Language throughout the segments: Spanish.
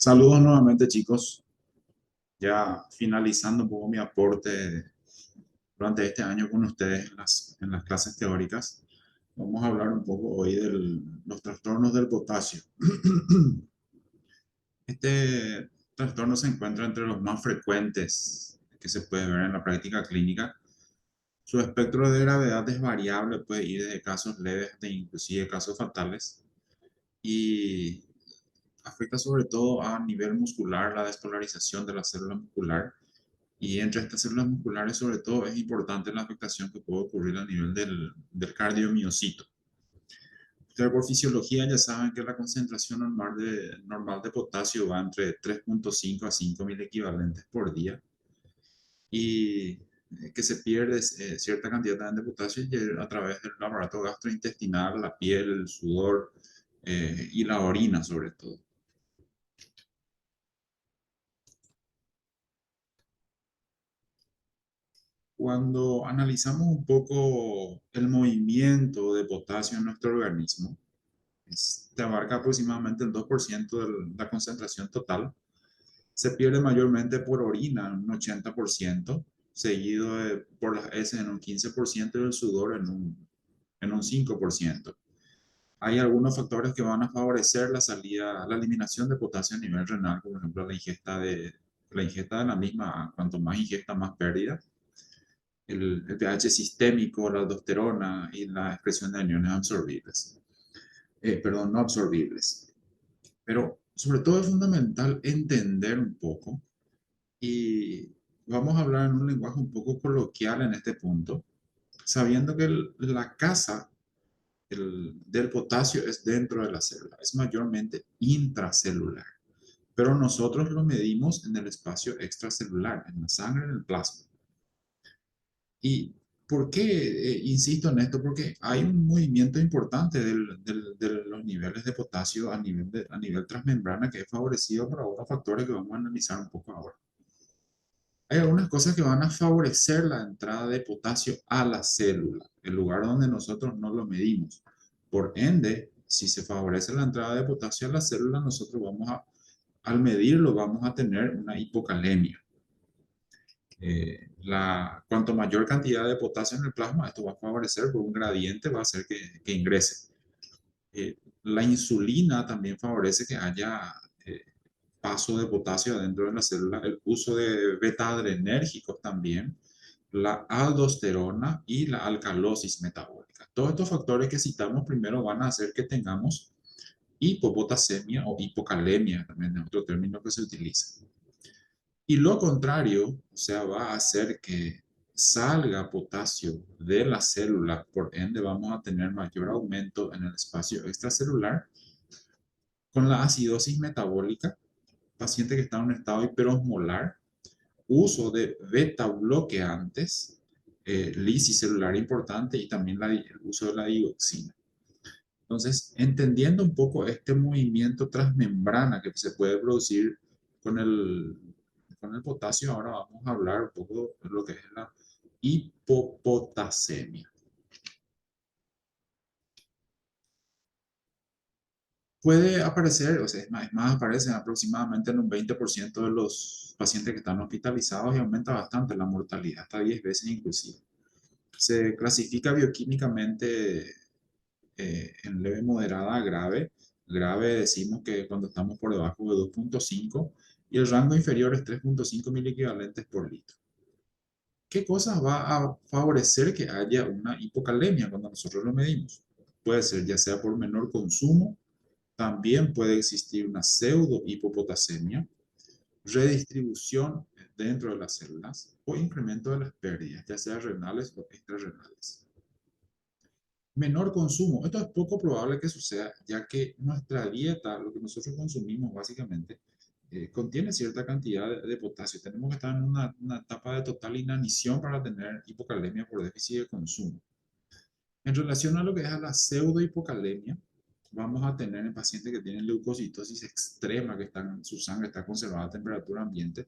Saludos nuevamente, chicos. Ya finalizando un poco mi aporte durante este año con ustedes en las clases teóricas, vamos a hablar un poco hoy de los trastornos del potasio. Este trastorno se encuentra entre los más frecuentes que se puede ver en la práctica clínica. Su espectro de gravedad es variable, puede ir desde casos leves hasta inclusive casos fatales. Y afecta sobre todo a nivel muscular la despolarización de la célula muscular. Y entre estas células musculares, sobre todo, es importante la afectación que puede ocurrir a nivel del cardiomiocito. Ustedes por fisiología ya saben que la concentración normal de potasio va entre 3,5 a 5.000 equivalentes por día y que se pierde cierta cantidad también de potasio a través del aparato gastrointestinal, la piel, el sudor y la orina sobre todo. Cuando analizamos un poco el movimiento de potasio en nuestro organismo, te abarca aproximadamente el 2% de la concentración total. Se pierde mayormente por orina, en un 80%, seguido por las heces en un 15% y el sudor en un 5%. Hay algunos factores que van a favorecer la eliminación de potasio a nivel renal, por ejemplo, la ingesta de la misma, cuanto más ingesta, más pérdida. El pH sistémico, la aldosterona y la expresión de aniones absorbibles. Perdón, no absorbibles. Pero sobre todo es fundamental entender un poco y vamos a hablar en un lenguaje un poco coloquial en este punto, sabiendo que la casa del potasio es dentro de la célula, es mayormente intracelular, pero nosotros lo medimos en el espacio extracelular, en la sangre, en el plasma. ¿Y por qué insisto en esto? Porque hay un movimiento importante de los niveles de potasio a nivel transmembrana que es favorecido por otros factores que vamos a analizar un poco ahora. Hay algunas cosas que van a favorecer la entrada de potasio a la célula, el lugar donde nosotros no lo medimos. Por ende, si se favorece la entrada de potasio a la célula, nosotros al medirlo, vamos a tener una hipocalemia. Cuanto mayor cantidad de potasio en el plasma, esto va a favorecer por un gradiente, va a hacer que ingrese. La insulina también favorece que haya paso de potasio dentro de la célula, el uso de beta-adrenérgicos también, la aldosterona y la alcalosis metabólica. Todos estos factores que citamos primero van a hacer que tengamos hipopotasemia o hipocalemia, también es otro término que se utiliza. Y lo contrario, o sea, va a hacer que salga potasio de la célula, por ende vamos a tener mayor aumento en el espacio extracelular con la acidosis metabólica, paciente que está en un estado hiperosmolar, uso de beta bloqueantes, lisis celular importante y también el uso de la dioxina. Entonces, entendiendo un poco este movimiento transmembrana que se puede producir con el, con el potasio, ahora vamos a hablar un poco de lo que es la hipopotasemia. Puede aparecer, o sea, es más, aparece aproximadamente en un 20% de los pacientes que están hospitalizados y aumenta bastante la mortalidad, hasta 10 veces inclusive. Se clasifica bioquímicamente en leve, moderada a grave. Grave decimos que cuando estamos por debajo de 2,5 y el rango inferior es 3,5 mil equivalentes por litro. ¿Qué cosas va a favorecer que haya una hipocalemia cuando nosotros lo medimos? Puede ser ya sea por menor consumo, también puede existir una pseudo hipopotasemia, redistribución dentro de las células o incremento de las pérdidas, ya sea renales o extrarrenales. Menor consumo. Esto es poco probable que suceda, ya que nuestra dieta, lo que nosotros consumimos básicamente, contiene cierta cantidad de potasio. Tenemos que estar en una etapa de total inanición para tener hipocalemia por déficit de consumo. En relación a lo que es a la pseudohipocalemia, vamos a tener en pacientes que tienen leucocitosis extrema, que su sangre está conservada a temperatura ambiente.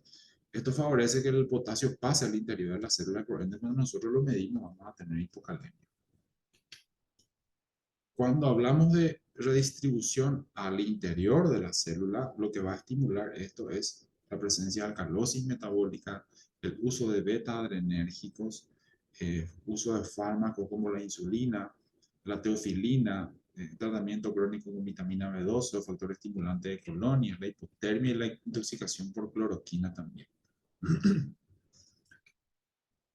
Esto favorece que el potasio pase al interior de la célula, por ende, cuando nosotros lo medimos, vamos a tener hipocalemia. Cuando hablamos de redistribución al interior de la célula, lo que va a estimular esto es la presencia de alcalosis metabólica, el uso de beta-adrenérgicos, uso de fármacos como la insulina, la teofilina, tratamiento crónico con vitamina B12, factor estimulante de colonia, la hipotermia y la intoxicación por cloroquina también.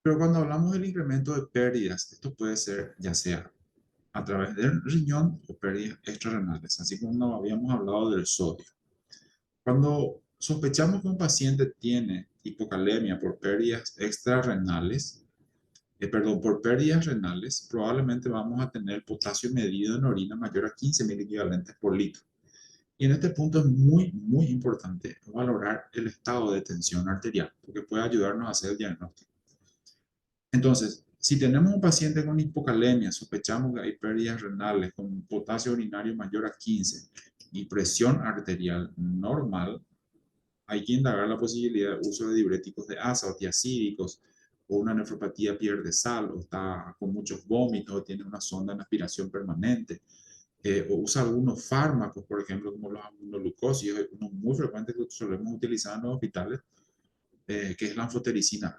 Pero cuando hablamos del incremento de pérdidas, esto puede ser ya sea a través del riñón o pérdidas extrarrenales, así como no habíamos hablado del sodio. Cuando sospechamos que un paciente tiene hipocalemia por pérdidas extrarrenales, por pérdidas renales, probablemente vamos a tener potasio medido en orina mayor a 15 equivalentes por litro. Y en este punto es muy, muy importante valorar el estado de tensión arterial, porque puede ayudarnos a hacer el diagnóstico. Entonces, si tenemos un paciente con hipocalemia, sospechamos que hay pérdidas renales con potasio urinario mayor a 15 y presión arterial normal, hay que indagar la posibilidad de uso de diuréticos de asa o tiacídicos, o una nefropatía pierde sal, o está con muchos vómitos, o tiene una sonda en aspiración permanente, o usa algunos fármacos, por ejemplo, como los aminoglucósidos, uno muy frecuente que solemos utilizar en los hospitales, que es la anfotericina.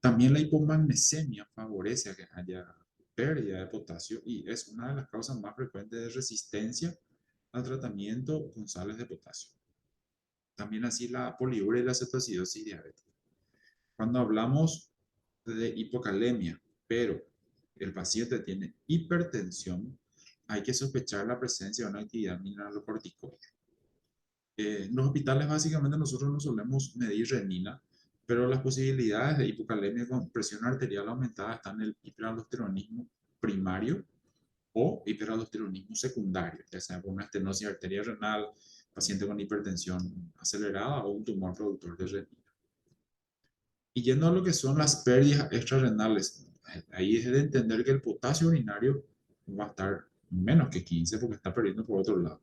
También la hipomagnesemia favorece a que haya pérdida de potasio y es una de las causas más frecuentes de resistencia al tratamiento con sales de potasio. También así la poliuria y la cetoacidosis diabética. Cuando hablamos de hipocalemia, pero el paciente tiene hipertensión, hay que sospechar la presencia de una actividad mineralocorticoide. En los hospitales básicamente nosotros no solemos medir renina, pero las posibilidades de hipocalemia con presión arterial aumentada están en el hiperaldosteronismo primario o hiperaldosteronismo secundario, ya sea por una estenosis arterial renal, paciente con hipertensión acelerada o un tumor productor de renina. Y yendo a lo que son las pérdidas extrarrenales, ahí es de entender que el potasio urinario va a estar menos que 15 porque está perdiendo por otro lado.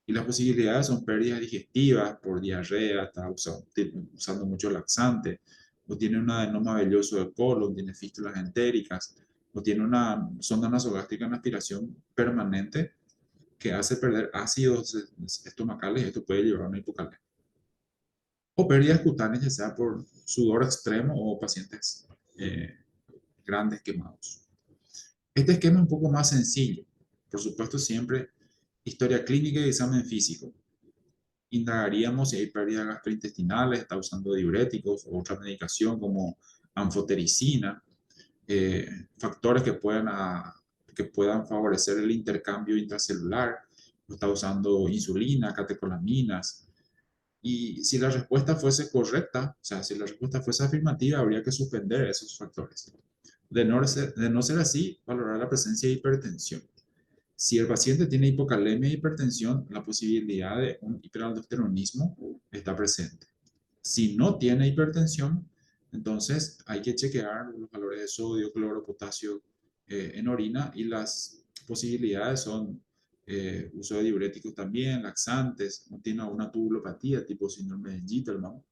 Y las posibilidades son pérdidas digestivas por diarrea, está usando mucho laxante, o tiene un adenoma velloso del colon, tiene fístulas entéricas, o tiene una sonda nasogástrica en aspiración permanente que hace perder ácidos estomacales y esto puede llevar a una hipocalemia. O pérdidas cutáneas, ya sea por sudor extremo o pacientes eh, grandes quemados. Este esquema es un poco más sencillo. Por supuesto, siempre historia clínica y examen físico. Indagaríamos si hay pérdidas gastrointestinales, está usando diuréticos o otra medicación como anfotericina, factores que puedan favorecer el intercambio intracelular, está usando insulina, catecolaminas. Y si la respuesta fuese correcta, o sea, si la respuesta fuese afirmativa, habría que suspender esos factores. De no ser así, valorar la presencia de hipertensión. Si el paciente tiene hipocalemia e hipertensión, la posibilidad de un hiperaldosteronismo está presente. Si no tiene hipertensión, entonces hay que chequear los valores de sodio, cloro, potasio en orina y las posibilidades son uso de diuréticos también, laxantes, no tiene una tubulopatía tipo síndrome de Gittelman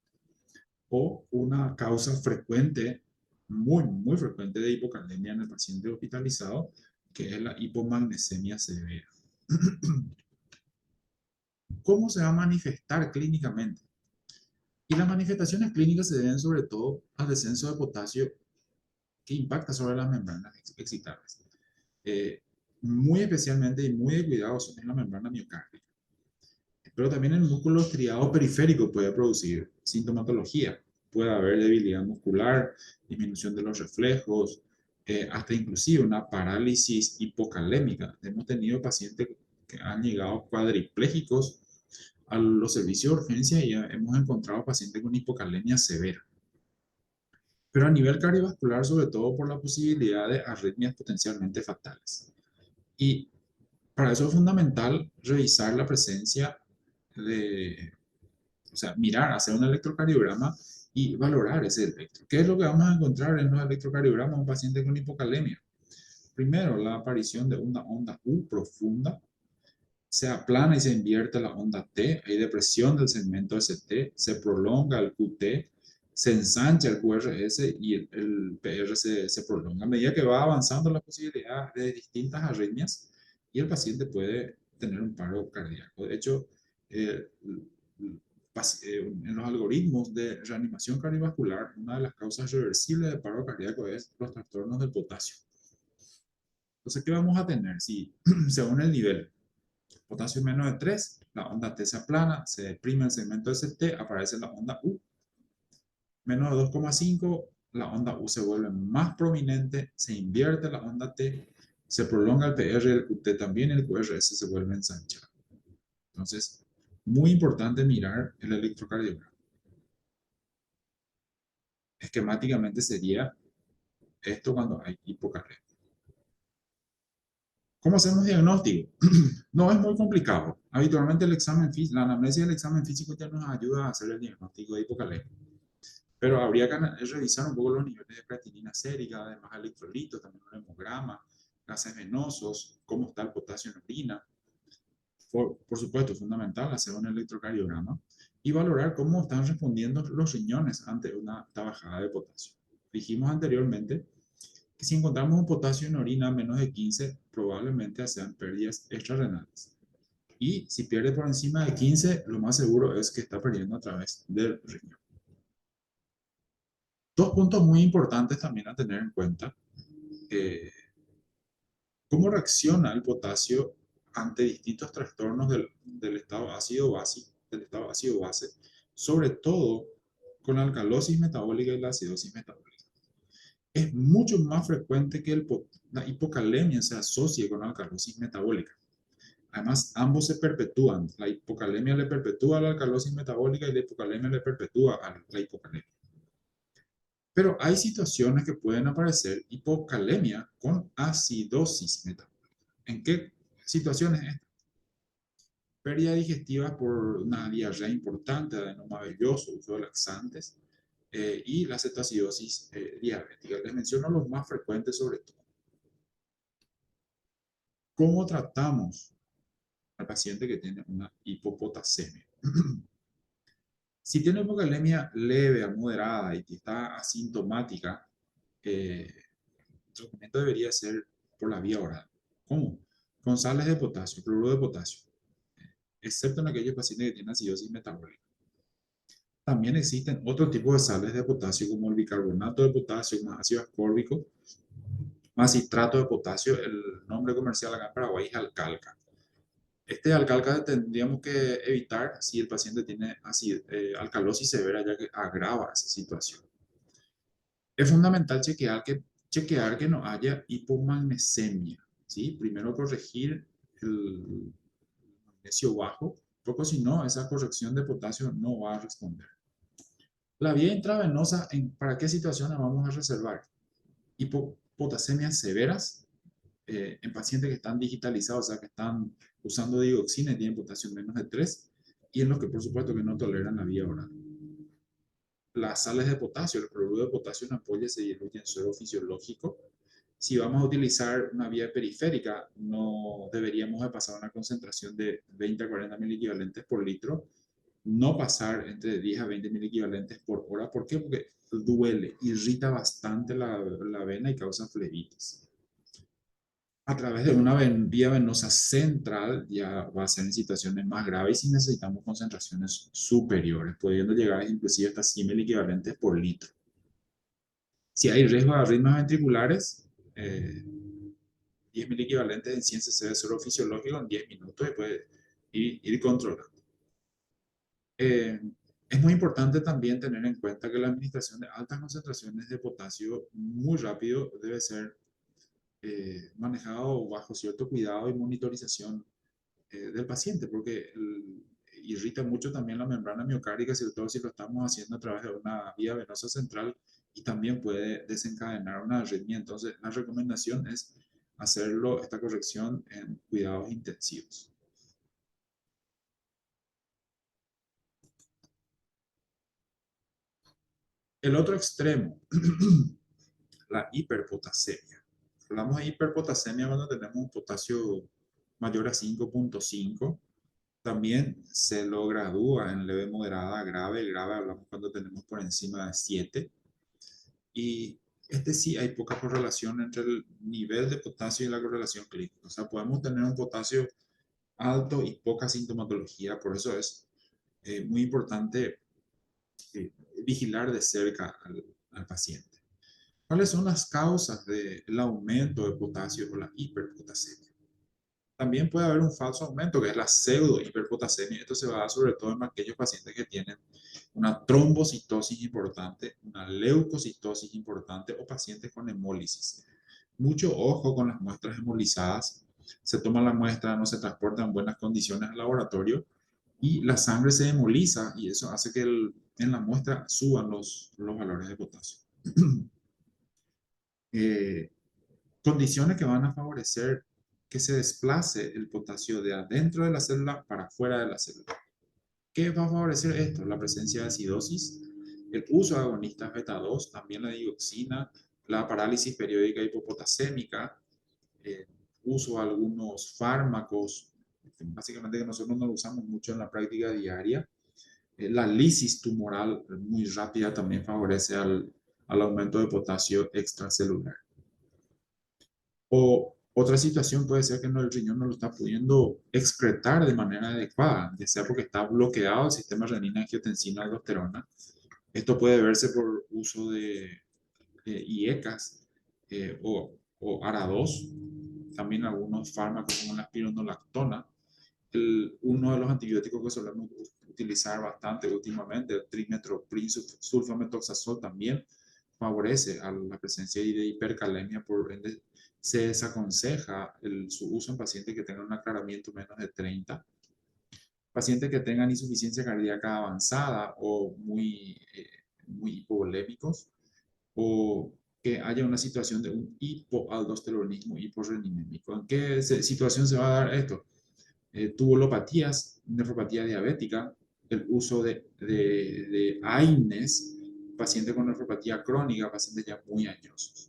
o una causa frecuente, muy, muy frecuente de hipocalemia en el paciente hospitalizado, que es la hipomagnesemia severa. ¿Cómo se va a manifestar clínicamente? Y las manifestaciones clínicas se deben sobre todo al descenso de potasio que impacta sobre las membranas excitables. Eh, Muy especialmente y muy de cuidado en la membrana miocárdica. Pero también el músculo estriado periférico puede producir sintomatología. Puede haber debilidad muscular, disminución de los reflejos, hasta inclusive una parálisis hipocalémica. Hemos tenido pacientes que han llegado cuadriplégicos a los servicios de urgencia y hemos encontrado pacientes con hipocalemia severa. Pero a nivel cardiovascular, sobre todo por la posibilidad de arritmias potencialmente fatales. Y para eso es fundamental revisar la presencia de, o sea, mirar, hacer un electrocardiograma y valorar ese efecto. ¿Qué es lo que vamos a encontrar en los electrocardiogramas de un paciente con hipocalemia? Primero, la aparición de una onda U profunda, se aplana y se invierte la onda T, hay depresión del segmento ST, se prolonga el QT, se ensancha el QRS y el PR se prolonga. A medida que va avanzando la posibilidad de distintas arritmias, y el paciente puede tener un paro cardíaco. De hecho, eh, en los algoritmos de reanimación cardiovascular, una de las causas reversibles de paro cardíaco es los trastornos del potasio. Entonces, ¿qué vamos a tener? Si según el nivel, potasio menos de 3, la onda T se aplana, se deprime el segmento ST, aparece la onda U. Menos de 2,5, la onda U se vuelve más prominente, se invierte la onda T, se prolonga el PR, el QT también, el QRS se vuelve a ensanchar. Entonces, muy importante mirar el electrocardiograma. Esquemáticamente sería esto cuando hay hipocalemia. ¿Cómo hacemos diagnóstico? No es muy complicado. Habitualmente el examen físico, la anamnesis del examen físico ya nos ayuda a hacer el diagnóstico de hipocalemia. Pero habría que revisar un poco los niveles de creatinina sérica, además electrolitos, también un hemograma, gases venosos, cómo está el potasio en orina. Por supuesto, es fundamental hacer un electrocardiograma y valorar cómo están respondiendo los riñones ante una alta bajada de potasio. Dijimos anteriormente que si encontramos un potasio en orina menos de 15, probablemente sean pérdidas extrarrenales. Y si pierde por encima de 15, lo más seguro es que está perdiendo a través del riñón. Dos puntos muy importantes también a tener en cuenta. Eh, ¿Cómo reacciona el potasio ante distintos trastornos del estado ácido base, sobre todo con la alcalosis metabólica y la acidosis metabólica? Es mucho más frecuente que la hipocalemia se asocie con la alcalosis metabólica. Además, ambos se perpetúan. La hipocalemia le perpetúa a la alcalosis metabólica y la hipocalemia le perpetúa a la hipocalemia. Pero hay situaciones que pueden aparecer hipocalemia con acidosis metabólica. ¿En qué situaciones es? Pérdida digestiva por una diarrea importante, adenoma velloso, uso de laxantes y la cetoacidosis diabética. Les menciono los más frecuentes sobre todo. ¿Cómo tratamos al paciente que tiene una hipopotasemia? Si tiene hipocalemia leve a moderada y que está asintomática, el tratamiento debería ser por la vía oral. ¿Cómo? Con sales de potasio, cloruro de potasio, excepto en aquellos pacientes que tienen acidosis metabólica. También existen otro tipo de sales de potasio como el bicarbonato de potasio, más ácido ascórbico, más citrato de potasio. El nombre comercial acá en Paraguay es Alcalca. Este alcalca tendríamos que evitar si el paciente tiene alcalosis severa, ya que agrava esa situación. Es fundamental chequear que no haya hipomagnesemia, ¿sí? Primero corregir el magnesio bajo, porque si no, esa corrección de potasio no va a responder. La vía intravenosa, ¿para qué situaciones vamos a reservar? Hipopotasemias severas en pacientes que están digitalizados, o sea, que están usando digoxina y tienen potasio menos de 3, y en los que por supuesto que no toleran la vía oral. Las sales de potasio, el cloruro de potasio en ampollas se diluye en suero fisiológico. Si vamos a utilizar una vía periférica, no deberíamos de pasar una concentración de 20 a 40 equivalentes por litro, no pasar entre 10 a 20 equivalentes por hora. ¿Por qué? Porque duele, irrita bastante la vena y causa flebitis. A través de una vía venosa central ya va a ser en situaciones más graves y necesitamos concentraciones superiores, pudiendo llegar inclusive hasta 100 equivalentes por litro. Si hay riesgo de arritmias ventriculares, 10.000 equivalentes en 100 cc de suero fisiológico en 10 minutos y puede ir controlando. Es muy importante también tener en cuenta que la administración de altas concentraciones de potasio muy rápido debe ser manejado bajo cierto cuidado y monitorización del paciente, porque irrita mucho también la membrana miocárdica, sobre todo si lo estamos haciendo a través de una vía venosa central y también puede desencadenar una arritmia. Entonces, la recomendación es hacerlo, esta corrección en cuidados intensivos. El otro extremo, la hiperpotasemia. Hablamos de hiperpotasemia cuando tenemos un potasio mayor a 5,5. También se lo gradúa en leve, moderada, grave. Grave hablamos cuando tenemos por encima de 7. Y Este sí hay poca correlación entre el nivel de potasio y la correlación clínica. O sea, podemos tener un potasio alto y poca sintomatología, por eso es muy importante eh, vigilar de cerca al paciente. ¿Cuáles son las causas del aumento de potasio o la hiperpotasemia? También puede haber un falso aumento, que es la pseudo hiperpotasemia. Esto se va a dar sobre todo en aquellos pacientes que tienen una trombocitosis importante, una leucocitosis importante o pacientes con hemólisis. Mucho ojo con las muestras hemolizadas. Se toma la muestra, no se transporta en buenas condiciones al laboratorio y la sangre se hemoliza y eso hace que en la muestra suban los valores de potasio. eh, Condiciones que van a favorecer que se desplace el potasio de adentro de la célula para afuera de la célula. ¿Qué va a favorecer esto? La presencia de acidosis, el uso de agonistas beta 2, también la dioxina, la parálisis periódica hipopotasémica, eh, uso de algunos fármacos, básicamente que nosotros no lo usamos mucho en la práctica diaria. La lisis tumoral muy rápida también favorece al aumento de potasio extracelular. O otra situación puede ser que el riñón no lo está pudiendo excretar de manera adecuada, ya sea porque está bloqueado el sistema renina-angiotensina-aldosterona. Esto puede verse por uso de IECAS o ARA2, también algunos fármacos como la espironolactona. Uno de los antibióticos que solemos utilizar bastante últimamente, el trimethoprim sulfametoxazol, también favorece a la presencia de hipercalemia, por ende se desaconseja su uso en pacientes que tengan un aclaramiento menos de 30, pacientes que tengan insuficiencia cardíaca avanzada o muy hipovolémicos, o que haya una situación de un hipoaldosteronismo hiporreninémico. ¿En qué situación se va a dar esto? Tubulopatías, nefropatía diabética, el uso de AINES, pacientes con nefropatía crónica, pacientes ya muy añosos.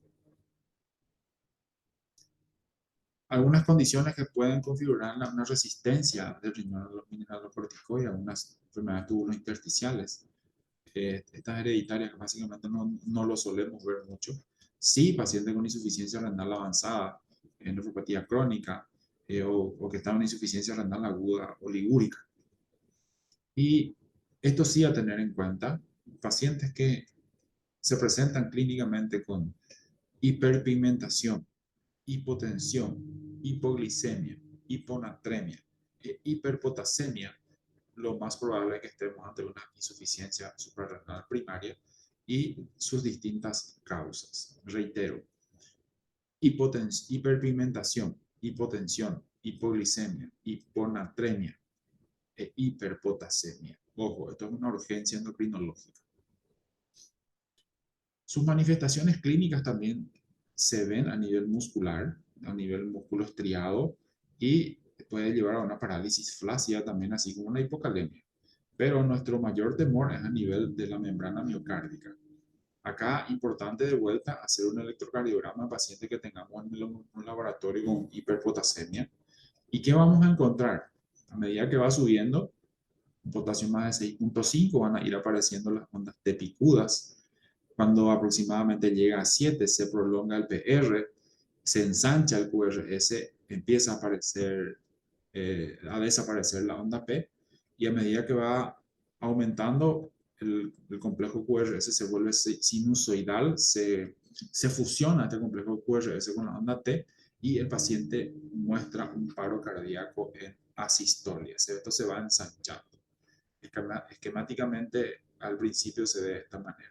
Algunas condiciones que pueden configurar una resistencia del riñón a los mineralocorticoides, algunas enfermedades tubulointersticiales, estas hereditarias que básicamente no lo solemos ver mucho. Sí, pacientes con insuficiencia renal avanzada, nefropatía crónica, o que están en insuficiencia renal aguda o ligúrica. Y esto sí a tener en cuenta, pacientes que se presentan clínicamente con hiperpigmentación, hipotensión, hipoglicemia, hiponatremia e hiperpotasemia, lo más probable es que estemos ante una insuficiencia suprarrenal primaria y sus distintas causas. Reitero, hiperpigmentación, hipotensión, hipoglicemia, hiponatremia e hiperpotasemia. Ojo, esto es una urgencia endocrinológica. Sus manifestaciones clínicas también se ven a nivel muscular, a nivel músculo estriado, y puede llevar a una parálisis flácida también, así como una hipocalemia. Pero nuestro mayor temor es a nivel de la membrana miocárdica. Acá, importante de vuelta, hacer un electrocardiograma en paciente que tengamos en un laboratorio con hiperpotasemia. ¿Y qué vamos a encontrar? A medida que va subiendo, potasio más de 6.5, van a ir apareciendo las ondas de picudas. Cuando aproximadamente llega a 7, se prolonga el PR, se ensancha el QRS, empieza a desaparecer la onda P, y a medida que va aumentando el complejo QRS se vuelve sinusoidal, se fusiona este complejo QRS con la onda T y el paciente muestra un paro cardíaco en asistolia. Esto se va ensanchando. Esquemáticamente al principio se ve de esta manera.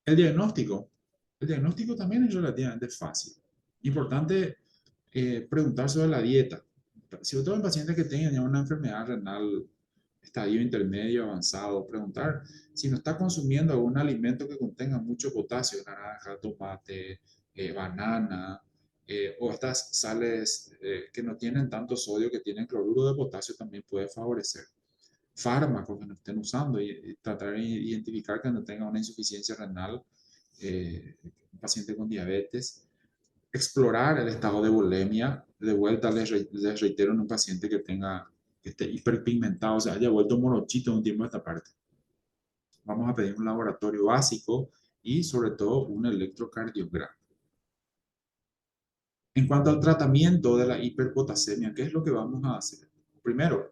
El diagnóstico. El diagnóstico también es relativamente fácil. Importante preguntar sobre la dieta. Si todo el paciente que tenga ya una enfermedad renal, estadio intermedio avanzado, preguntar si no está consumiendo algún alimento que contenga mucho potasio, naranja, tomate, banana, o estas sales que no tienen tanto sodio, que tienen cloruro de potasio, también puede favorecer. Fármacos que no estén usando y tratar de identificar que no tenga una insuficiencia renal un paciente con diabetes, explorar el estado de bulimia. De vuelta les reitero en un paciente que esté hiperpigmentado, o sea, haya vuelto morochito en un tiempo de esta parte. Vamos a pedir un laboratorio básico y sobre todo un electrocardiograma. En cuanto al tratamiento de la hiperpotasemia, ¿qué es lo que vamos a hacer? Primero,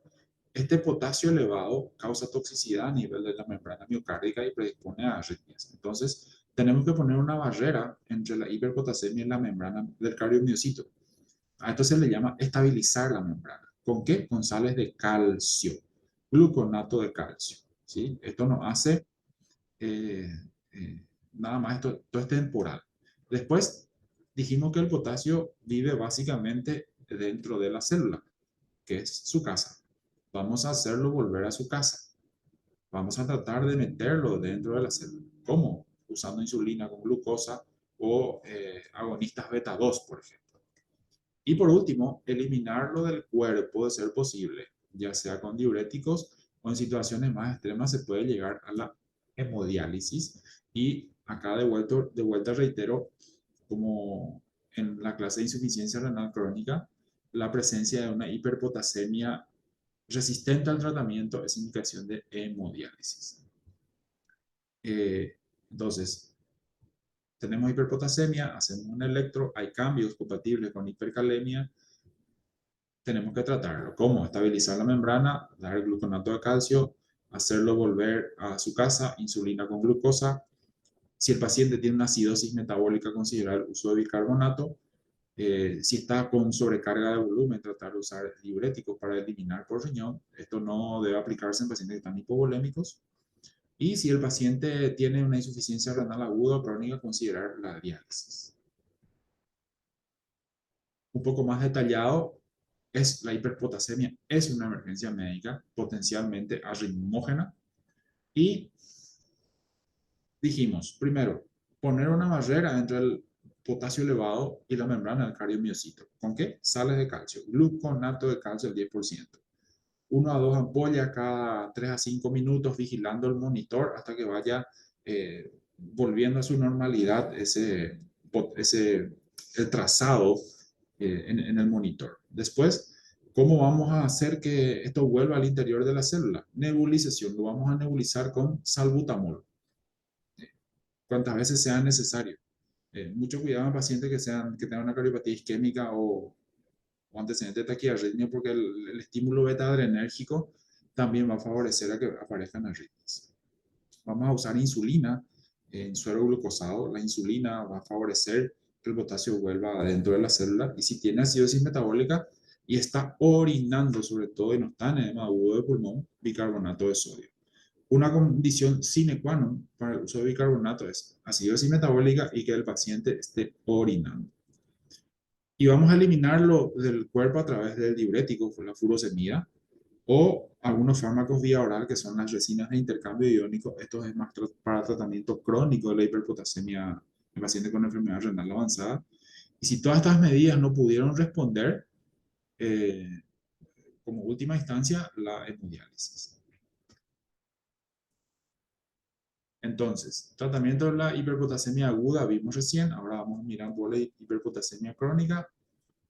este potasio elevado causa toxicidad a nivel de la membrana miocárdica y predispone a arritmias. Entonces, tenemos que poner una barrera entre la hiperpotasemia y la membrana del cardiomiocito. A esto se le llama estabilizar la membrana. ¿Con qué? Con sales de calcio, gluconato de calcio. ¿Sí? Esto nos hace eh, nada más, esto es temporal. Después dijimos que el potasio vive básicamente dentro de la célula, que es su casa. Vamos a hacerlo volver a su casa. Vamos a tratar de meterlo dentro de la célula. ¿Cómo? Usando insulina con glucosa o agonistas beta 2, por ejemplo. Y por último, eliminarlo del cuerpo de ser posible, ya sea con diuréticos o en situaciones más extremas se puede llegar a la hemodiálisis. Y acá de vuelta reitero, como en la clase de insuficiencia renal crónica, la presencia de una hiperpotasemia resistente al tratamiento es indicación de hemodiálisis. Eh, entonces, tenemos hiperpotasemia, hacemos un electro, hay cambios compatibles con hipercalemia, tenemos que tratarlo. ¿Cómo? Estabilizar la membrana, dar gluconato de calcio, hacerlo volver a su casa, insulina con glucosa. Si el paciente tiene una acidosis metabólica, considerar el uso de bicarbonato. Si está con sobrecarga de volumen, tratar de usar diuréticos para eliminar por riñón. Esto no debe aplicarse en pacientes que están hipovolémicos. Y si el paciente tiene una insuficiencia renal aguda o crónica, considerar la diálisis. Un poco más detallado, es la hiperpotasemia, es una emergencia médica potencialmente arritmógena. Y dijimos, primero, poner una barrera entre el potasio elevado y la membrana del cardiomiocito. ¿Con qué? Sales de calcio, gluconato de calcio al 10%. 1 a 2 ampollas cada 3 a 5 minutos vigilando el monitor hasta que vaya volviendo a su normalidad el trazado en el monitor. Después, ¿cómo vamos a hacer que esto vuelva al interior de la célula? Nebulización, lo vamos a nebulizar con salbutamol, cuantas veces sea necesario. Mucho cuidado en pacientes que tengan una cardiopatía isquémica o antecedente de taquiarritmia, porque el estímulo beta-adrenérgico también va a favorecer a que aparezcan arritmias. Vamos a usar insulina en suero glucosado. La insulina va a favorecer que el potasio vuelva adentro de la célula. Y si tiene acidosis metabólica y está orinando, sobre todo, y no está en edema agudo de pulmón, bicarbonato de sodio. Una condición sine qua non para el uso de bicarbonato es acidosis metabólica y que el paciente esté orinando. Y vamos a eliminarlo del cuerpo a través del diurético, la furosemida, o algunos fármacos vía oral que son las resinas de intercambio iónico. Esto es más para tratamiento crónico de la hiperpotasemia en pacientes con enfermedad renal avanzada. Y si todas estas medidas no pudieron responder, eh, como última instancia, la hemodiálisis. Entonces, tratamiento de la hiperpotasemia aguda vimos recién, ahora vamos a mirar por la hiperpotasemia crónica.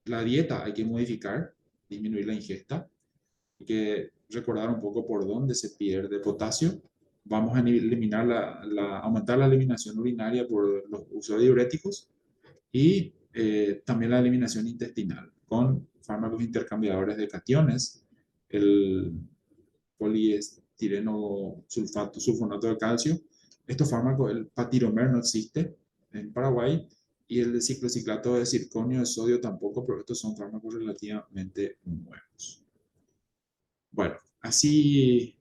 La dieta hay que modificar, disminuir la ingesta, hay que recordar un poco por dónde se pierde potasio. Vamos a eliminar aumentar la eliminación urinaria por los usos de diuréticos y también la eliminación intestinal con fármacos intercambiadores de cationes, el poliestireno sulfonato de calcio. Estos fármacos, el patiromer no existe en Paraguay y el de ciclociclato de circonio de sodio tampoco, pero estos son fármacos relativamente nuevos. Bueno, así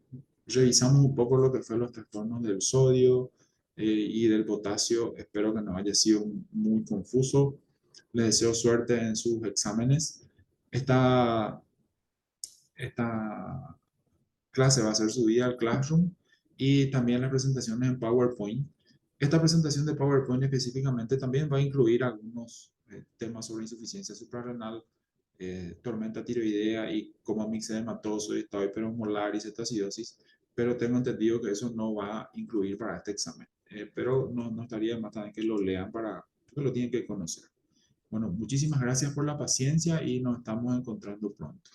revisamos un poco lo que fue los trastornos del sodio y del potasio. Espero que no haya sido muy confuso. Les deseo suerte en sus exámenes. Esta, esta clase va a ser subida al Classroom y también las presentaciones en PowerPoint. Esta presentación de PowerPoint específicamente también va a incluir algunos temas sobre insuficiencia suprarrenal, tormenta tiroidea y coma mixedematoso y estado hiperosmolar y cetoacidosis, pero tengo entendido que eso no va a incluir para este examen. pero no estaría de más también que lo lean para, porque lo tienen que conocer. Bueno, muchísimas gracias por la paciencia y nos estamos encontrando pronto.